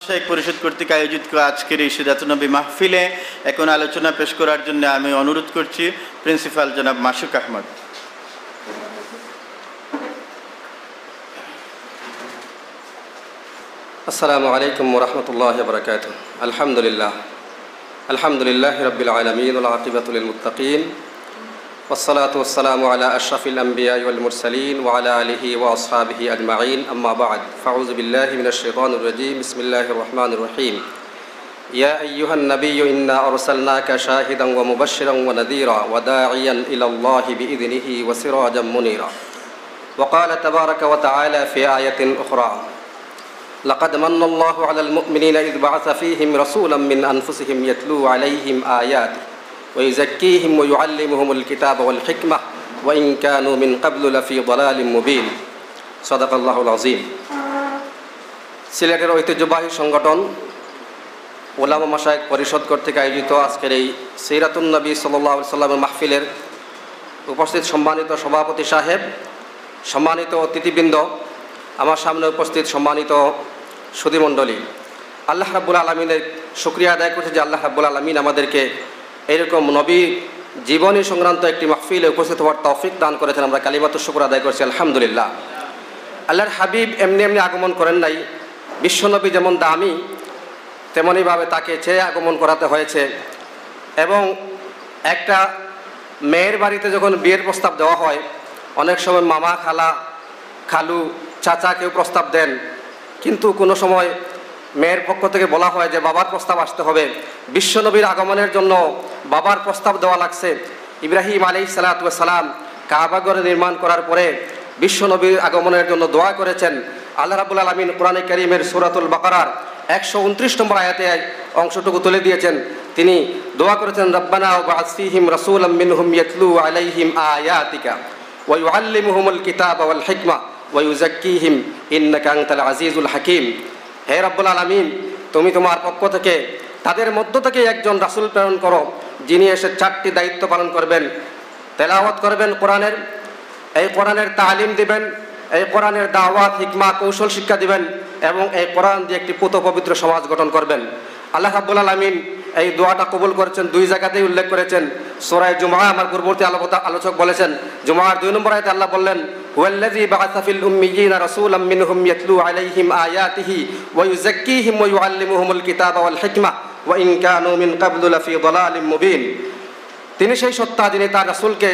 শেখ পরিষদ কর্তৃক আয়োজিত আজকের এই সিরাতুন নবী মাহফিলে এখন আলোচনা পেশ করার জন্য আমি অনুরোধ করছি প্রিন্সিপাল জনাব মাসুক আহমদ। আসসালামু আলাইকুম ওয়া রাহমাতুল্লাহি ওয়া বারাকাতুহু। আলহামদুলিল্লাহি রাব্বিল আলামিন ওয়াল আকিবাতু লিল মুত্তাকিন والصلاة والسلام على أشرف الأنبياء والمرسلين وعلى آله وأصحابه أجمعين أما بعد فأعوذ بالله من الشيطان الرجيم بسم الله الرحمن الرحيم يا أيها النبي إنا أرسلناك شاهدا ومبشرا ونذيرا وداعيا إلى الله بإذنه وسراجا منيرا وقال تبارك وتعالى في آية أخرى لقد من الله على المؤمنين إذ بعث فيهم رسولا من أنفسهم يتلو عليهم آياته ويزكيهم ويعلمهم الكتاب والحكمة وإن كانوا من قبل لفي ضلال مبين صدق الله العظيم। সিলেটের ঐতিহ্যবাহী সংগঠন উলামা মাশায়েখ পরিষদ কর্তৃক আয়োজিত আজকের এই সিরাতুন নবী সাল্লাল্লাহু আলাইহি ওয়াসাল্লামের মাহফিলের উপস্থিত সম্মানিত সভাপতি সাহেব, সম্মানিত অতিথিবৃন্দ, আমার সামনে উপস্থিত সম্মানিত সুধীমণ্ডলী, আল্লাহ রাব্বুল আলামিনের শুকরিয়া আদায় করছি যে আল্লাহ রাব্বুল আলামিন আমাদেরকে এরকম নবী জীবনী সংক্রান্ত একটি মাহফিলে উপস্থিত হওয়ার তৌফিক দান করেছেন। আমরা কালিমাতুশ শুকর আদায় করছি আলহামদুলিল্লাহ। আল্লাহর হাবিব এমনি এমনি আগমন করেন নাই। বিশ্বনবী যেমন দামি তেমনইভাবে তাকে চেয়ে আগমন করাতে হয়েছে। এবং একটা মেয়ের বাড়িতে যখন বিয়ের প্রস্তাব দেওয়া হয়, অনেক সময় মামা, খালা, খালু, চাচা কেউ প্রস্তাব দেন, কিন্তু কোনো সময় মেয়ের পক্ষ থেকে বলা হয় যে বাবার প্রস্তাব আসতে হবে। বিশ্বনবীর আগমনের জন্য বাবার প্রস্তাব দেওয়া লাগছে। ইব্রাহিম আলাইহিস সালাতু ওয়াস সালাম কাবাঘর নির্মাণ করার পরে বিশ্বনবীর আগমনের জন্য দোয়া করেছেন। আল্লাহ রাব্বুল আলামিন কোরআনে কারীমের সূরাতুল বাকারার 129 নম্বর আয়াতে অংশটুকু তুলে দিয়েছেন। তিনি দোয়া করেছেন, রব্বানা ওয়াবআস ফীহিম রাসূলাম মিনহুম ইয়াতলু আলাইহিম আয়াতিকা ওয়া ইউআল্লিমুহুমুল কিতাবা ওয়াল হিকমা ওয়া ইউযাক্কিহিম ইন্নাকা আনতাল আজিজুল হাকীম। হে রব্বুল আলামিন, তুমি তোমার পক্ষ থেকে তাদের মধ্য থেকে একজন রাসূল প্রেরণ করো, যিনি এসে 4টি দায়িত্ব পালন করবেন। তেলাওয়াত করবেন কোরআনের, এই কোরআনের তালিম দিবেন, এই কোরআনের দাওয়াত, হিকমা, কৌশল শিক্ষা দিবেন এবং এই কোরআন দিয়ে একটি পুত পবিত্র সমাজ গঠন করবেন। আল্লাহ রাব্বুল আলামিন এই দোয়াটা কবুল করেছেন। 2 জায়গাতেই উল্লেখ করেছেন। সূরা জুমআ, আমার পূর্ববর্তী আলোচক বলেছেন, জুমআর 2 নম্বর আয়াতে আল্লাহ বললেন, হুয়াল্লাযী বাআসা ফিল উম্মিয়িনা রাসূলাম মিনহুম ইয়াতলু আলাইহিম আয়াতিহি ওয়া ইউযাক্কিহিম ওয়া ইউআল্লিমুহুমুল কিতাবা ওয়াল হিকমা ওয়া ইন কানু মিন ক্বাবলু লাফি দালালিম মুবিন। তিনি সেই সত্তা যিনি তার রাসূলকে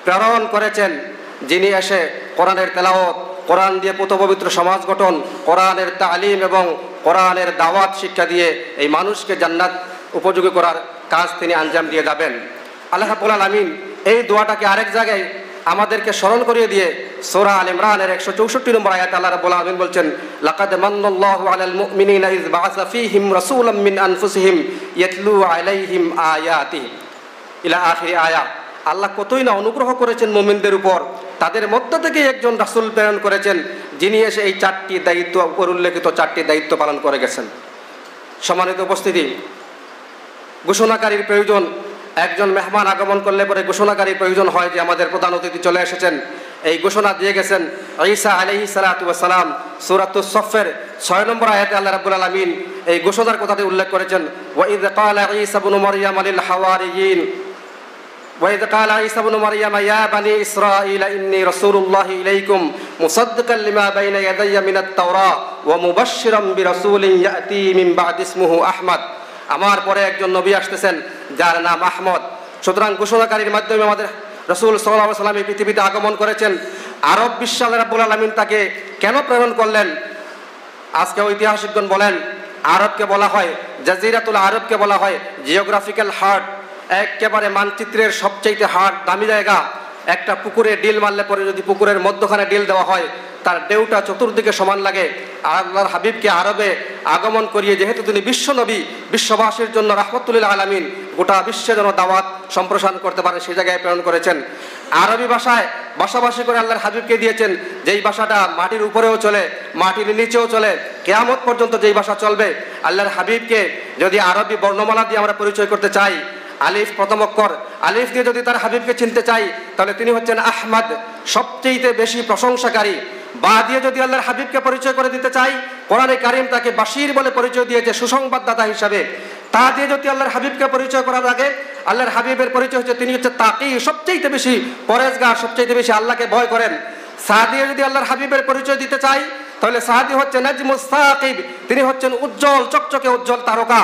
প্রেরণ করেছেন, যিনি এসে কোরআনের তেলাওয়াত, কোরআন দিয়ে পুত পবিত্র সমাজ গঠন, কোরআনের তালিম এবং কোরআনের দাওয়াত শিক্ষা দিয়ে এই মানুষকে জান্নাত উপযোগী করার কাজ তিনি আঞ্জাম দিয়ে যাবেন। আল্লাহ রাব্বুল আলামিন এই দোয়াটাকে আরেক জায়গায় আমাদেরকে স্মরণ করিয়ে দিয়ে সূরা আল ইমরানের 164 নম্বর আয়াতে আল্লাহ রাব্বুল আলামিন বলছেন, লাকাদ মান্নাল্লাহু আলাল মুমিনিনা ইয বাআসা ফীহিম রাসূলাম মিন আনফুসিহিম ইয়াতলু আলাইহিম আয়াতিহি ইলা আখির আয়া। আল্লাহ কতই না অনুগ্রহ করেছেন মুমিনদের উপর, তাদের মধ্য থেকে একজন রাসূল প্রেরণ করেছেন, যিনি এসে এই 4টি দায়িত্ব, উপর উল্লেখিত 4টি দায়িত্ব পালন করে গেছেন। সম্মানিত উপস্থিতি, ঘোষণাকারীর প্রয়োজন। একজন মেহমান আগমন করলে পরে ঘোষণাকারীর প্রয়োজন হয় যে আমাদের প্রধান অতিথি চলে এসেছেন। এই ঘোষণা দিয়ে গেছেন ঈসা আলাইহিস সালাতু ওয়াস সালাম। সূরাতুস সফের 6 নম্বর আয়াতে আল্লাহ রাব্বুল আলামিন এই ঘোষণার কথাটি উল্লেখ করেছেন, ওয়া ইয ক্বালা ঈসা ইবনু মারইয়াম লিল হাওয়ারিয়িন وإذ قال عيسى ابن مريم يا بني إسرائيل إني رسول الله إليكم مصدقا لما بين يدي من التوراة ومبشرا برسول يأتي من بعد اسمه أحمد। আমার পরে একজন নবী আসতেছেন যার নাম আহমদ। সুতরাং ঘোষণাকারীর মাধ্যমে আমাদের রাসূল সাল্লাল্লাহু আলাইহি ওয়াসাল্লাম এই পৃথিবীতে আগমন করেছেন। আরব বিশ্বে আল্লাহ রাব্বুল আলামিন তাকে কেন প্রেরণ করলেন? আজকে ঐতিহাসিকগণ বলেন, আরবকে বলা হয় জাজিরাতুল আরবকে বলা হয় জিওগ্রাফিক্যাল হার্ট, একেবারে মানচিত্রের সবচেয়ে হার্ট, দামি জায়গা। একটা পুকুরে ডিল মারলে পরে যদি পুকুরের মধ্যখানে ডিল দেওয়া হয়, তার ঢেউটা চতুর্দিকে সমান লাগে। আল্লাহর হাবিবকে আরবে আগমন করিয়ে, যেহেতু তিনি বিশ্বনবী, বিশ্ববাসীর জন্য রাহমাতুল লিল আলামিন, গোটা বিশ্বের জন্য দাওয়াত সম্প্রসারণ করতে পারে, সেই জায়গায় প্রেরণ করেছেন। আরবি ভাষায় ভাষাভাষী করে আল্লাহর হাবিবকে দিয়েছেন, যেই ভাষাটা মাটির উপরেও চলে, মাটির নিচেও চলে, কিয়ামত পর্যন্ত যেই ভাষা চলবে। আল্লাহর হাবিবকে যদি আরবি বর্ণমালা দিয়ে আমরা পরিচয় করতে চাই, আলিফ প্রথম অক্ষর, আলিফ দিয়ে যদি তার হাবিবকে চিনতে চাই, তাহলে তিনি হচ্ছেন আহমদ, সবচেয়ে বেশি প্রশংসাকারী। বা দিয়ে যদি আল্লাহর হাবিবকে পরিচয় করে দিতে চাই, কোরআনে কারীম তাকে বাশীর বলে পরিচয় দিয়েছে, সুসংবাদদাতা হিসাবে। তা দিয়ে যদি আল্লাহর হাবিবকে পরিচয় করা লাগে, আল্লাহর হাবিবের পরিচয় হচ্ছে তিনি হচ্ছে তাকি, সবচেয়ে বেশি পরেজগার, সবচেয়ে বেশি আল্লাহকে ভয় করেন। সা দিয়ে যদি আল্লাহর হাবিবের পরিচয় দিতে চাই, তাহলে সাহাদি হচ্ছে নাজমুস সাকিব, তিনি হচ্ছেন উজ্জ্বল চকচকে উজ্জ্বল তারকা।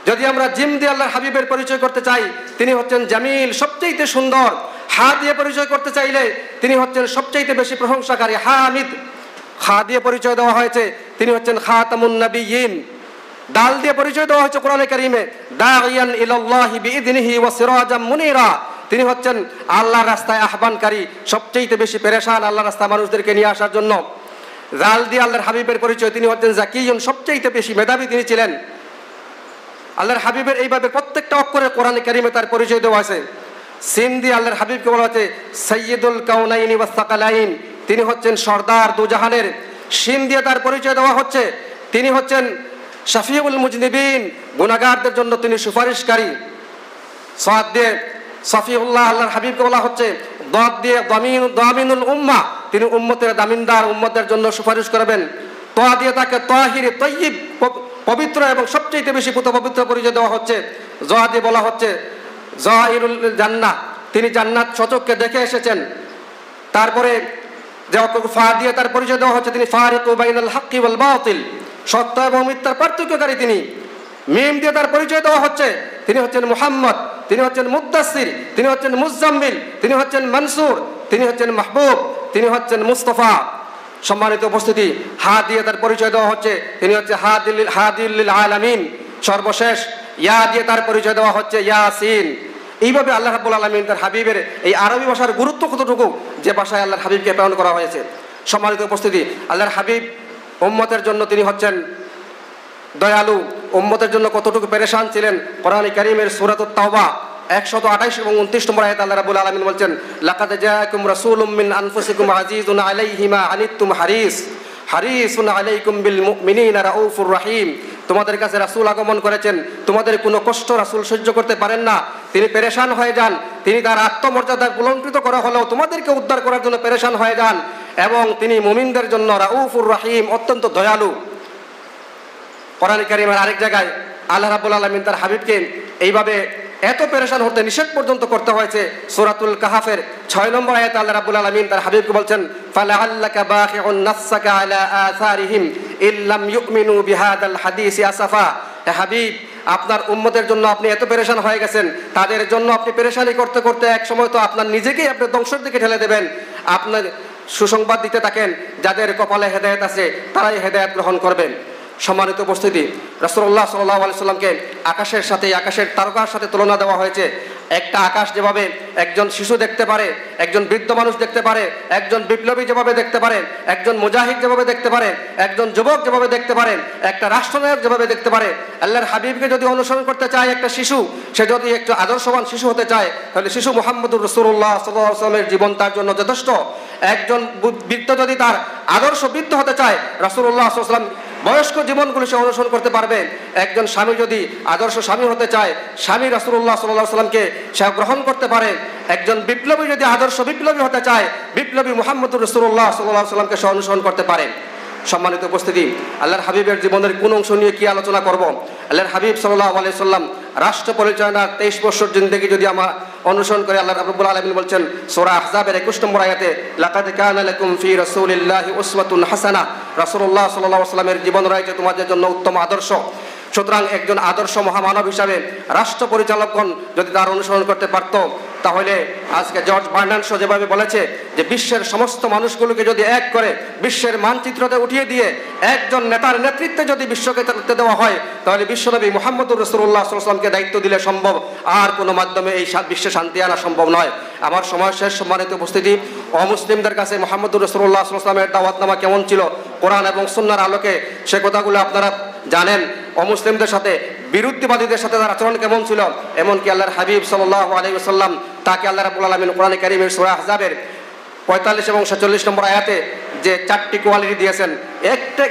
যদি আমরা জিম দিয়ে আল্লাহর হাবিবের পরিচয় করতে চাই, তিনি হচ্ছেন জামিল, সবচেয়ে সুন্দর। হা দিয়ে পরিচয় করতে চাইলে তিনি হচ্ছেন সবচেয়ে বেশি প্রশংসাকারী, হামিদ। খা দিয়ে পরিচয় দেওয়া হয়েছে, তিনি হচ্ছেন খাতামুন নবিয়্যিন। দাল দিয়ে পরিচয় দেওয়া হয়েছে কোরআনে কারীমে, দাঈয়ান ইলাল্লাহি বিইذনিহি ওয়া সিরাজাম মুনীরা, তিনি হচ্ছেন আল্লাহর রাস্তায় আহ্বানকারী, সবচেয়ে বেশি পেরেশান আল্লাহর রাস্তায় মানুষদেরকে নিয়ে আসার জন্য। জাল দিয়ে আল্লাহর হাবিবের পরিচয়, তিনি হচ্ছেন জাকিয়ুন, সবচেয়ে বেশি মেধাবী তিনি ছিলেন। আল্লাহর হাবিবের এইভাবে প্রত্যেকটা অক্ষরে কোরআনে কারীমে তার পরিচয় দেওয়া আছে। সিন দিয়ে আল্লাহর হাবিবকে বলা হচ্ছে সাইয়্যিদুল কাউনাইনি ওয়াস সাকালাইন, তিনি হচ্ছেন সর্দার দুজাহানের। শিন দিয়ে তার পরিচয় দেওয়া হচ্ছে তিনি হচ্ছেন শাফিউল মুজনিবিন, গুনাহগারদের জন্য তিনি সুপারিশকারী। সাদ দিয়ে সাফিউল্লাহ আল্লাহর হাবিবকে বলা হচ্ছে। দাদ দিয়ে দামিনুল উম্মাহ, তিনি উম্মতের দামিনদার, উম্মতের জন্য সুপারিশ করবেন। তা দিয়ে তাকে তাহির তাইয়্যিব, পবিত্র এবং সবচেয়ে বেশি পবিত্র পরিচয় দেওয়া হচ্ছে। জ দিয়ে বলা হচ্ছে জাইরুল জান্নাহ, তিনি জান্নাত সচক্ষে দেখে এসেছেন। তারপরে যে ফা দিয়ে তার পরিচয় দেওয়া হচ্ছে তিনি ফারিকু বাইনাল হাক্কি ওয়াল বাতিল, সত্য এবং মিথ্যার পার্থক্যকারী তিনি। মিম দিয়ে তার পরিচয় দেওয়া হচ্ছে তিনি হচ্ছেন মুহাম্মদ, তিনি হচ্ছেন মুদ্দাসির, তিনি হচ্ছেন মুজাম্মিল, তিনি হচ্ছেন মনসুর, তিনি হচ্ছেন মাহবুব, তিনি হচ্ছেন মুস্তাফা। সম্মানিত উপস্থিতি, হা দিয়ে তার পরিচয় দেওয়া হচ্ছে তিনি হচ্ছে হাদিল লিল আলামিন, সর্বশেষ। ইয়া দিয়ে তার পরিচয় দেওয়া হচ্ছে ইয়াসিন। এইভাবে আল্লাহ রাব্বুল আলামিন তার হাবিবের এই আরবি ভাষার গুরুত্ব কতটুকু, যে ভাষায় আল্লাহর হাবিবকে প্রেরণ করা হয়েছে। সম্মানিত উপস্থিতি, আল্লাহর হাবিব উম্মতের জন্য তিনি হচ্ছেন দয়ালু, উম্মতের জন্য কতটুকু পেরেশান ছিলেন। কোরআনে কারীমের সূরাতুত তাওবা 128 এবং 29 নম্বর আয়াতে আল্লাহ রাব্বুল আলামিন বলছেন, লাকাদ জাআকুম রাসূলুম মিন আনফুসিকুম আজিজুন আলাইহি মা আনিতুম হারিসুন আলাইকুম বিল মুমিনিনা রাউফুর রহিম। তোমাদের কাছে রাসূল আগমন করেছেন, তোমাদের কোনো কষ্ট রাসূল সহ্য করতে পারেন না, তিনি পেরেশান হয়ে যান, তিনি তার আত্মমর্যাদা কুলঙ্কিত করা হলেও তোমাদেরকে উদ্ধার করার জন্য পেরেশান হয়ে যান, এবং তিনি মুমিনদের জন্য রাউফুর রহিম, অত্যন্ত দয়ালু। কোরআনে কারীমের আরেক জায়গায় আল্লাহ রাব্বুল আলামিন তার হাবিবকে এইভাবে এত পেরেশান হতে নিষেধ পর্যন্ত করতে হয়েছে। সূরাতুল কাহাফের 6 নম্বর আয়াতে আল্লাহ রাব্বুল আলামিন তার হাবিবকে বলছেন, ফালাআল্লাকা বাখিউন নাফসাকা আলা আসারিহিম ইল্লাম ইউমিনু বিহাদাল হাদিসি আসাফা। হে হাবিব, আপনার উম্মতের জন্য আপনি এত পেরেশান হয়ে গেছেন, তাদের জন্য আপনি পেরেশানি করতে করতে এক সময় তো আপনার নিজেকেই আপনি ধ্বংসের দিকে ঠেলে দেবেন। আপনার সুসংবাদ দিতে থাকেন, যাদের কপালে হেদায়েত আছে তারাই হেদায়েত গ্রহণ করবেন। সম্মানিত উপস্থিতি, রাসূলুল্লাহ সাল্লাল্লাহু আলাইহি সাল্লামকে আকাশের সাথে, আকাশের তারকার সাথে তুলনা দেওয়া হয়েছে। একটা আকাশ যেভাবে একজন শিশু দেখতে পারে, একজন বৃদ্ধ মানুষ দেখতে পারে, একজন বিপ্লবী যেভাবে দেখতে পারে, একজন মুজাহিদ যেভাবে দেখতে পারে, একজন যুবক যেভাবে দেখতে পারে, একটা রাষ্ট্রনায়ক যেভাবে দেখতে পারে, আল্লাহর হাবিবকে যদি অনুসরণ করতে চায় একটা শিশু, সে যদি একটু আদর্শবান শিশু হতে চায়, তাহলে শিশু মুহাম্মদুর রাসূলুল্লাহ সাল্লাল্লাহু আলাইহি ওয়াসাল্লামের জীবন তার জন্য যথেষ্ট। একজন বৃদ্ধ যদি তার আদর্শ বৃদ্ধ হতে চায়, রাসূলুল্লাহ সাল্লাল্লাহু আলাইহি ওয়াসাল্লাম বয়স্ক জীবনগুলো সে অনুসরণ করতে পারবে। একজন স্বামী যদি আদর্শ স্বামী হতে চায়, স্বামী রাসূলুল্লাহ সাল্লাল্লাহু আলাইহি ওয়াসাল্লামকে সে গ্রহণ করতে পারে। একজন বিপ্লবী যদি আদর্শ বিপ্লবী হতে চায়, বিপ্লবী মুহাম্মদুর রাসূলুল্লাহ সাল্লাল্লাহু আলাইহি ওয়াসাল্লামকে সে অনুসরণ করতে পারে। সম্মানিত উপস্থিতি, আল্লাহর হাবিবের জীবনের কোন অংশ নিয়ে কি আলোচনা করব? আল্লাহর হাবিব সাল্লাল্লাহু আলাইহি ওয়াসাল্লাম রাষ্ট্র পরিচালনার 23 বছর জিন্দেগি যদি আমরা অনুসরণ করে, আল্লাহ রাব্বুল আলামিন বলছেন সূরা আহজাবের 21 নম্বর আয়াতে, লাকাদ কানা লাকুম ফি রাসূলিল্লাহি উসওয়াতুন হাসানাহ, রাসূলুল্লাহ সাল্লাল্লাহু আলাইহি ওয়াসাল্লামের জীবন রয়েছে তোমাদের জন্য উত্তম আদর্শ। সুতরাং একজন আদর্শ মহামানব হিসাবে রাষ্ট্র পরিচালকগণ যদি তার অনুসরণ করতে পারত, তাহলে আজকে জর্জ বার্নার্ড শো যেভাবে বলেছে যে বিশ্বের সমস্ত মানুষগুলোকে যদি এক করে বিশ্বের মানচিত্রতে উঠিয়ে দিয়ে একজন নেতার নেতৃত্বে যদি বিশ্বকে চালাতে দেওয়া হয়, তাহলে বিশ্বনবী মুহাম্মদুর রাসূলুল্লাহ সাল্লাল্লাহু আলাইহি ওয়াসাল্লামকে দায়িত্ব দিলে সম্ভব, আর কোনো মাধ্যমে এই বিশ্বে শান্তি আনা সম্ভব নয়। আমার সময় শেষ। সম্মানিত উপস্থিতি, অমুসলিমদের কাছে মুহাম্মদুর রাসূলুল্লাহ সাল্লাল্লাহু আলাইহি ওয়াসাল্লামের দাওয়াতনামা কেমন ছিল, কোরআন এবং সুন্নাহর আলোকে সে কথাগুলো আপনারা জানেন। অমুসলিমদের সাথে, বিরুদ্ধবাদীদের সাথে তার আচরণ কেমন ছিল, এমনকি আল্লাহর হাবিব সাল্লাল্লাহু আলাইহি ওয়াসাল্লাম তাকে আল্লাহ রাব্বুল আলামিন কোরআনে কারীমের সূরা আহজাবের 45 এবং 46 নম্বর আয়াতে যে 4টি কোয়ালিটি দিয়েছেন,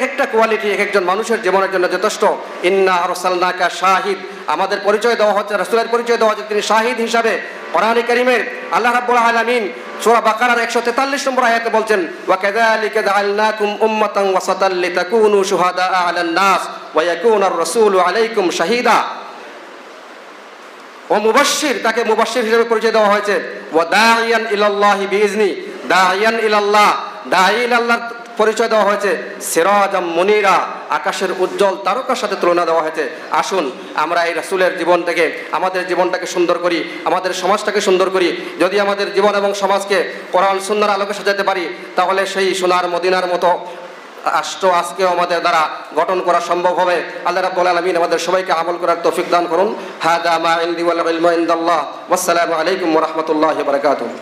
একটা কোয়ালিটি একজন মানুষের জীবনের জন্য যথেষ্ট। ইন্না আরসালনাকা শাহিদ, আমাদের পরিচয় দেওয়া হচ্ছে, রাসূলের পরিচয় দেওয়া হচ্ছে তিনি শাহিদ হিসাবে, কোরআনে কারীমের আল্লাহ রাব্বুল আলামিন সূরা বাকারার 143 নম্বর আয়াতে বলছেন, ওয়া কাযালিকা জাআলনাকুম উম্মাতান ওয়াসাতাল লিতাকুনু শুহাদাআ আলান নাস ওয়া ইয়াকুনার রাসূলু আলাইকুম শাহীদা। ও মুবাশশির, তাকে মুবাশশির হিসেবে পরিচয় দেওয়া হয়েছে। ওয়া দাঈয়ান ইলাল্লাহি বিইজনি, দাঈয়ান ইলাল্লাহ, দাঈ ইলাল্লাহর পরিচয় দেওয়া হয়েছে। সিরাজাম মুনিরা, আকাশের উজ্জ্বল তারকার সাথে তুলনা দেওয়া হয়েছে। আসুন আমরা এই রাসূলের জীবন থেকে আমাদের জীবনটাকে সুন্দর করি, আমাদের সমাজটাকে সুন্দর করি। যদি আমাদের জীবন এবং সমাজকে কোরআন সুন্নাহর আলোকে সাজাতে পারি, তাহলে সেই সোনার মদিনার মতো রাষ্ট্র আজকেও আমাদের দ্বারা গঠন করা সম্ভব হবে। আল্লাহ রাব্বুল আলামিন আমাদের সবাইকে আমল করার তৌফিক দান করুন। হাদা মা ইনদি ওয়াল ইলমু ইনদাল্লাহ। ওয়াসসালামু আলাইকুম ওয়া রাহমাতুল্লাহি ওয়া বারাকাতুহু।